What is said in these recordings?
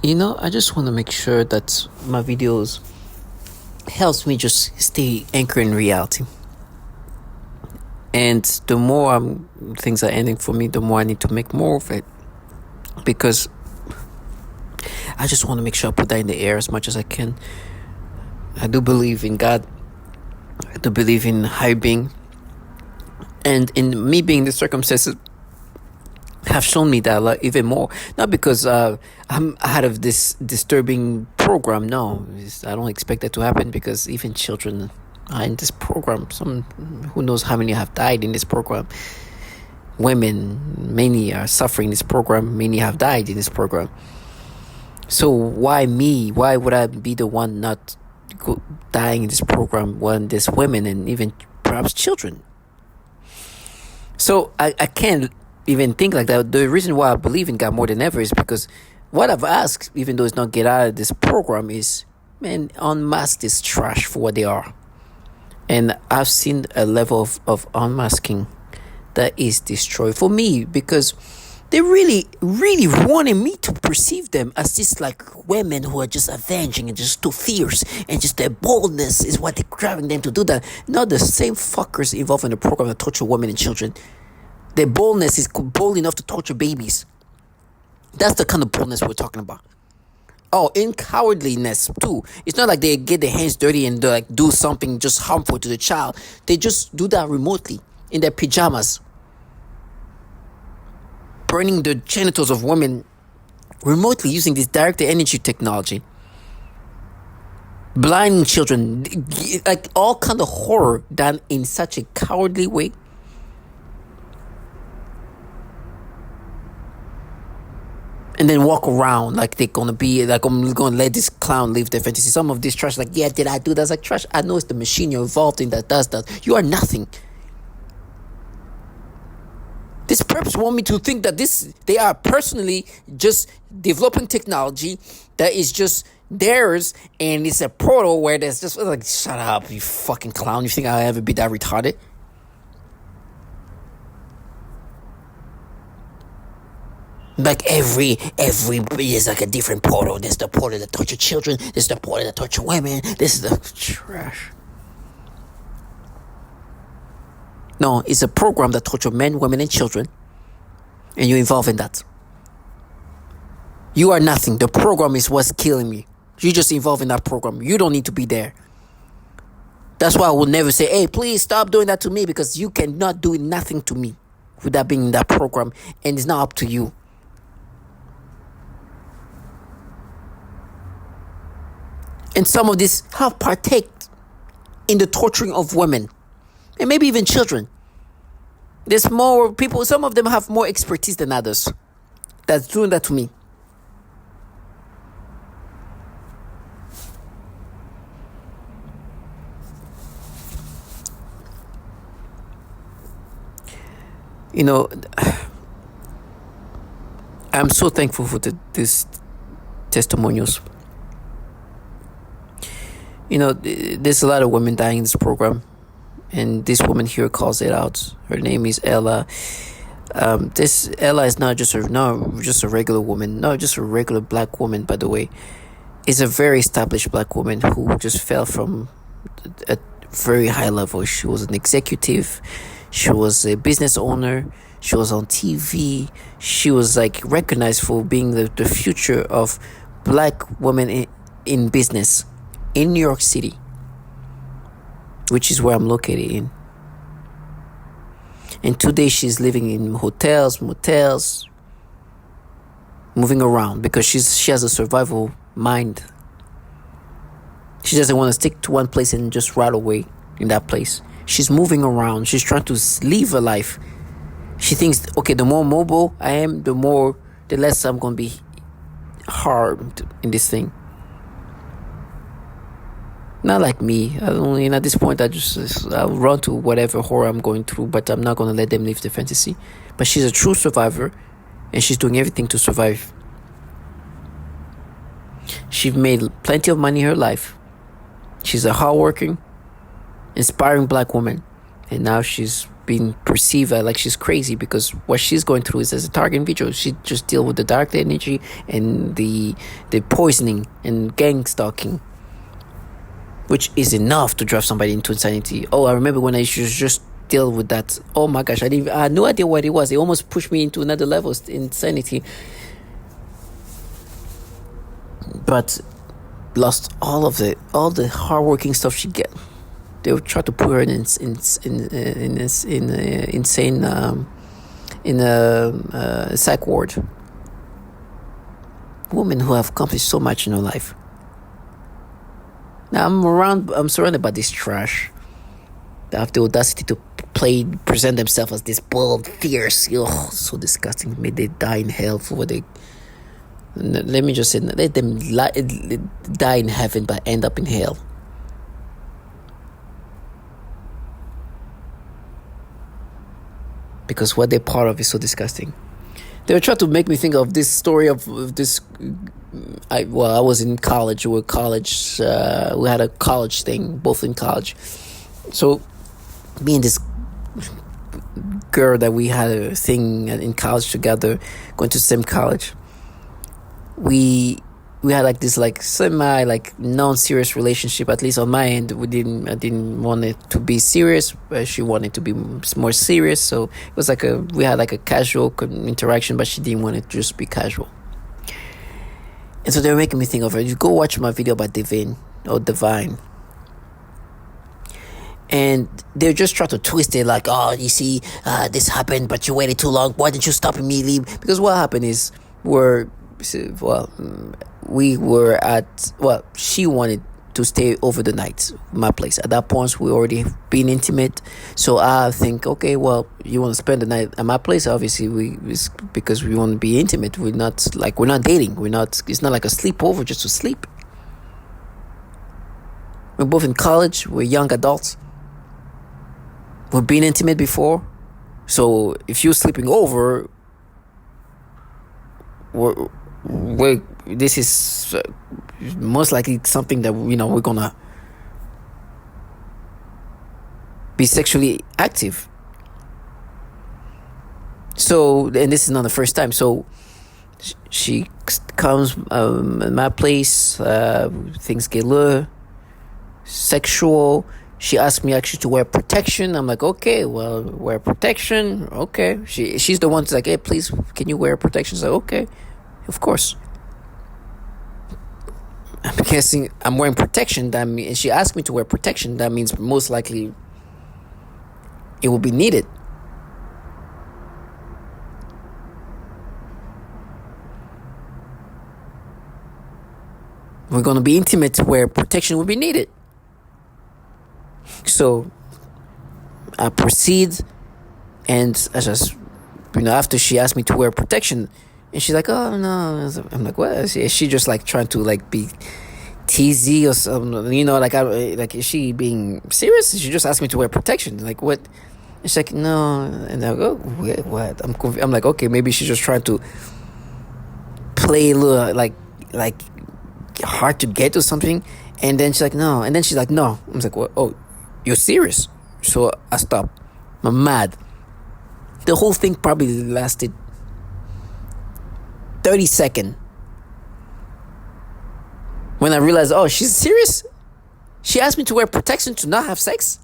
I just want to make sure that my videos helps me just stay anchored in reality. And the more things are ending for me, the more I need to make more of it. Because I just want to make sure I put that in the air as much as I can. I do believe in God. I do believe in high being. And in me being the circumstances have shown me that a lot, even more. Not because I'm out of this disturbing program. No, I don't expect that to happen because even children are in this program. Who knows how many have died in this program. Women, many are suffering in this program. Many have died in this program. So why me? Why would I be the one not dying in this program when there's women and even perhaps children? So I can't even think like that. The reason why I believe in God more than ever is because what I've asked, even though it's not get out of this program, is, man, unmask this trash for what they are. And I've seen a level of unmasking that is destroyed for me because they really, really wanted me to perceive them as just like women who are just avenging and just too fierce and just their boldness is what they're driving them to do that. Not the same fuckers involved in the program that torture women and children. Their boldness is bold enough to torture babies. That's the kind of boldness we're talking about. Oh, in cowardliness too. It's not like they get their hands dirty and like do something just harmful to the child. They just do that remotely in their pajamas, burning the genitals of women remotely using this directed energy technology, blinding children, like all kind of horror done in such a cowardly way. And then walk around like they're gonna be like, I'm gonna let this clown live their fantasy. Some of this trash, like, yeah, did I do that? It's like, trash, I know it's the machine you're involved in that does that. You are nothing. This perps want me to think that they are personally just developing technology that is just theirs, and it's a portal where there's just like, shut up, you fucking clown. You think I'll ever be that retarded? Like every is like a different portal. There's the portal that torture children. There's the portal that torture women. This is the trash. No, it's a program that torture men, women, and children, and you're involved in that. You are nothing. The program is what's killing me. You just involved in that program. You don't need to be there. That's why I will never say, hey, please stop doing that to me, because you cannot do nothing to me without being in that program, and it's not up to you. And some of this have partaked in the torturing of women and maybe even children. There's more people, some of them have more expertise than others that's doing that to me. I'm so thankful for these testimonials. There's a lot of women dying in this program, and this woman here calls it out. Her name is Ella. This Ella is not just a regular woman, not just a regular black woman, by the way. Is a very established black woman who just fell from a very high level. She was an executive. She was a business owner. She was on TV. She was like recognized for being the future of black women in business in New York City, which is where I'm located in. And today she's living in hotels, motels, moving around because she has a survival mind. She doesn't want to stick to one place and just rot away in that place. She's moving around. She's trying to live a life. She thinks, okay, the more mobile I am, the less I'm going to be harmed in this thing. Not like me. At this point, I'll run to whatever horror I'm going through, but I'm not going to let them live the fantasy. But she's a true survivor, and she's doing everything to survive. She's made plenty of money in her life. She's a hardworking, inspiring black woman, and now she's being perceived like she's crazy, because what she's going through is as a target individual. She just deal with the dark energy and the poisoning and gang stalking, which is enough to drive somebody into insanity. Oh, I remember when I just deal with that. Oh my gosh, I had no idea what it was. It almost pushed me into another level of insanity. But lost all the hardworking stuff she get. They would try to put her in insane in a psych ward. Women who have accomplished so much in her life. Now I'm surrounded by this trash. They have the audacity to present themselves as this bold, fierce. Oh, so disgusting. May they die in hell for what they. Let me just say, let them die in heaven but end up in hell. Because what they're part of is so disgusting. They were trying to make me think of this story of this. I was in college. We had a college thing, both in college. So me and this girl that we had a thing in college together, going to the same college. We had like this like semi like non-serious relationship, at least on my end. I didn't want it to be serious, but she wanted to be more serious. So it was like we had like a casual interaction, but she didn't want it to just be casual. And so they were making me think of her. You go watch my video about Divine. And they're just trying to twist it like, oh, you see, this happened, but you waited too long. Why didn't you stop immediately? Because what happened is she wanted to stay over the night at my place. At that point, we already been intimate. So I think, okay, well, you want to spend the night at my place? Obviously, because we want to be intimate. We're not dating. It's not like a sleepover just to sleep. We're both in college. We're young adults. We've been intimate before. So if you're sleeping over, this is most likely something that we're gonna be sexually active. So, and this is not the first time. So she comes at my place. Things get a little sexual. She asked me actually to wear protection. I'm like, okay, well, wear protection. Okay. She's the one who's like, hey, please, can you wear protection? So, okay, of course. I'm guessing I'm wearing protection. That means she asked me to wear protection. That means most likely it will be needed. We're going to be intimate where protection will be needed. So I proceed, and I just, after she asked me to wear protection, and she's like, oh no, I'm like, what? Is she just like trying to like be teasy or something? Like is she being serious? She just asked me to wear protection. Like what? And she's like, no, and I go, wait, what? I'm like, okay, maybe she's just trying to play a little like hard to get or something. And then she's like, no, and then she's like, no. I was like, what? Oh, you're serious? So I stopped. I'm mad. The whole thing probably lasted 30 seconds. When I realized, oh, she's serious? She asked me to wear protection to not have sex?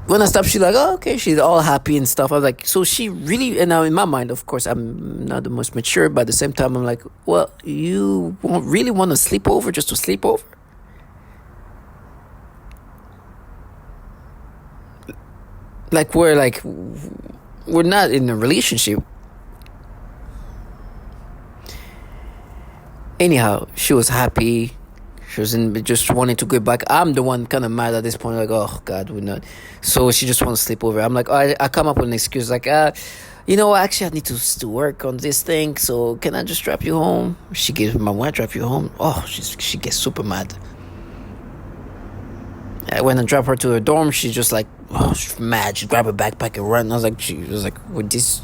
When I stopped, she's like, oh, okay. She's all happy and stuff. I was like, so she really, and now in my mind, of course, I'm not the most mature, but at the same time, I'm like, well, you really want to sleep over just to sleep over? We're not in a relationship. Anyhow, she was happy. She was just wanting to go back. I'm the one kind of mad at this point. Like, oh God, we're not. So she just wants to sleep over. I'm like, I come up with an excuse. Like, actually, I need to work on this thing. So can I just drop you home? She gives my wife drop you home. Oh, she gets super mad. When I drop her to her dorm, she's just like, oh, she's mad. She grab her backpack and run. I was like, with this.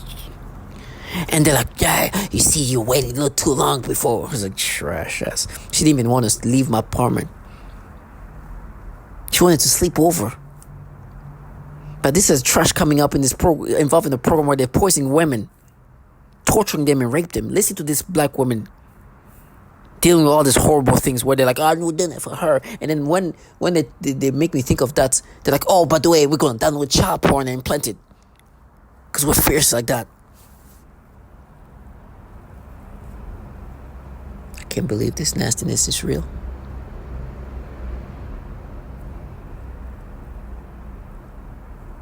And they're like, yeah, you see, you waited a little too long before. I was like, trash ass. She didn't even want to leave my apartment. She wanted to sleep over. But this is trash coming up in this involving the program where they're poisoning women, torturing them and rape them. Listen to this black woman dealing with all these horrible things where they're like, oh, we're doing it for her. And then when they make me think of that, they're like, oh, by the way, we're going to download child porn and implant it. Because we're fierce like that. I can't believe this nastiness is real.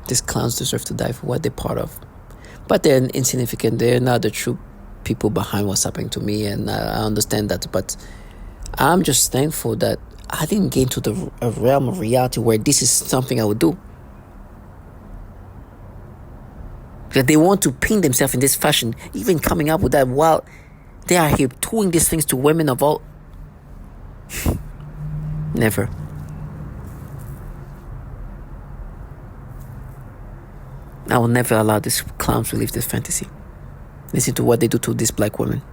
These clowns deserve to die for what they're part of. But they're insignificant. They're not the true people behind what's happening to me. And I understand that. But I'm just thankful that I didn't get into the realm of reality where this is something I would do. That they want to paint themselves in this fashion, even coming up with that while they are here doing these things to women of all. Never. I will never allow these clowns to live this fantasy. Listen to what they do to these black women.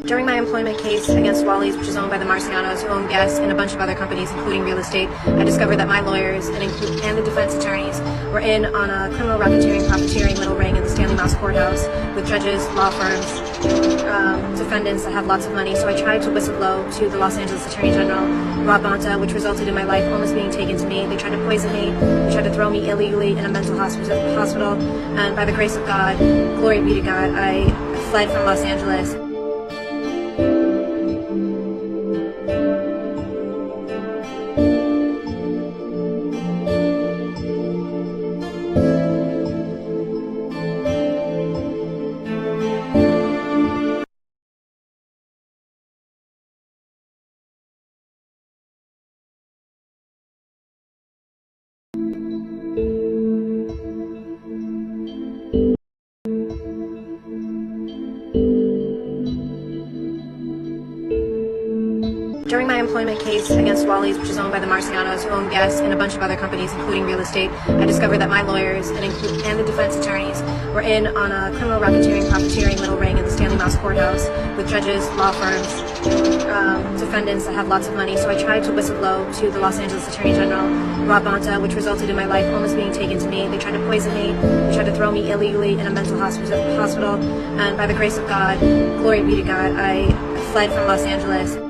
During my employment case against Wally's, which is owned by the Marcianos, who own Guess and a bunch of other companies, including real estate, I discovered that my lawyers and the defense attorneys were in on a criminal racketeering, profiteering little ring in the Stanley Mouse Courthouse with judges, law firms, defendants that have lots of money. So I tried to whistleblow to the Los Angeles Attorney General, Rob Bonta, which resulted in my life almost being taken to me. They tried to poison me. They tried to throw me illegally in a mental hospital. And by the grace of God, glory be to God, I fled from Los Angeles. During my employment case against Wally's, which is owned by the Marcianos, who own Guess and a bunch of other companies, including real estate, I discovered that my lawyers and the defense attorneys were in on a criminal racketeering, profiteering little ring in the Stanley Mouse Courthouse with judges, law firms, defendants that have lots of money. So I tried to whistleblow to the Los Angeles Attorney General, Rob Bonta, which resulted in my life almost being taken to me. They tried to poison me. They tried to throw me illegally in a mental hospital. And by the grace of God, glory be to God, I fled from Los Angeles.